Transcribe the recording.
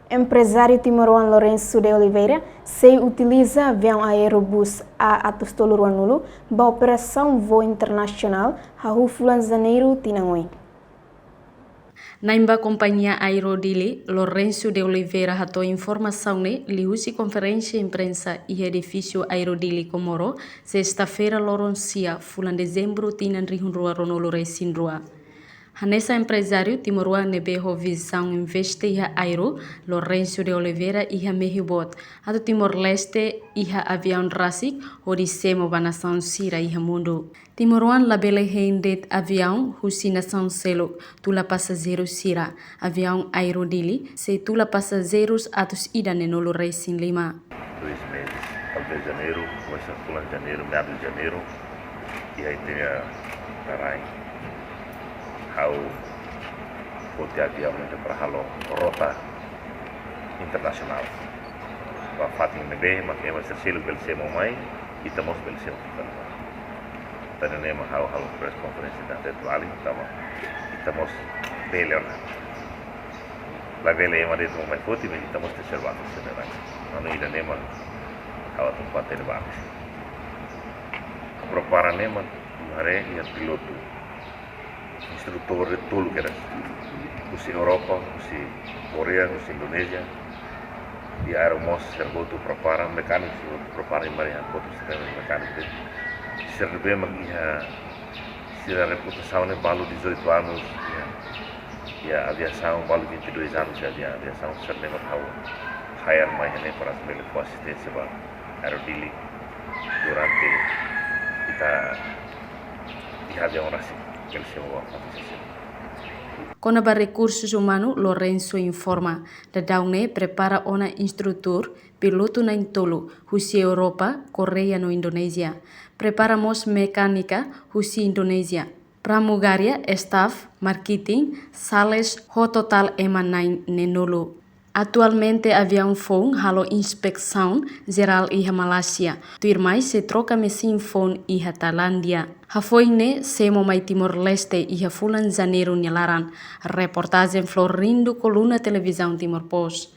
Empresário timoruan Lourenço de Oliveira se utiliza avião aerobus A320 para operação voo internacional a Fulan Janeiro, Tinangui. Na companhia Aerodili, Lourenço de Oliveira ratou informação liu-se conferência imprensa e edifício Aerodili Comoro, sexta-feira, Loroncia, fulan dezembro, tinan rihunrua ronolore sindrua. Hanessa empresário timoruan nebeho visão investe iha aero, Lourenço de Oliveira iha mehibot, atau Timor-Leste iha avião rasik, odissemo ba nação sira iha mundo. Timoruan labele hendet avião husi nação selo, tula passageiro sira, avião Aerodili, se tula passageiros atus ida nenolo racing 5. 2 meses, talvez janeiro, começa a janeiro, meados de janeiro, e aí tem a Tarai. How putih avião para halo rota internasional. Para fatin nebe, makanya masih selu belsemo mai, kita mos belsemo kita. Tadi nema halo press conference dan tetuali kita mos beliona. La vele ema de mai foti, kita mos terservado sebenarnya. Anu ida nema halo tempat terbang. Prepara nema mare ia piloto. Instrutor de tudo que era, os Europa, os Coreia, os Indonésia, e aeromos servo tu prepara mecânicos, prepara em marinha, outros sistemas mecânicos. Serve magia, se a reputação é valo 18 anos, e a aviação valo 22 anos, a aviação serve para hire mais para as melhores assistência para Aerodili durante kita avião assim. Kona ba recursos humanos, Lourenço informa, da daune prepara ona instrutor, piloto na intolo, husi Europa, Coreia no Indonésia. Preparamos mecânica, husi Indonésia. Pramugaria, staff, marketing, sales, ho total emanai nenolo. Atualmente avião phone halo inspeção geral iha Malásia. Tuir se troca mesin phone iha Tailândia. Hafoine semo mai Timor-Leste iha Fulan Janeiro Nilaran. Reportagem Florindo Coluna Televisão Timor Post.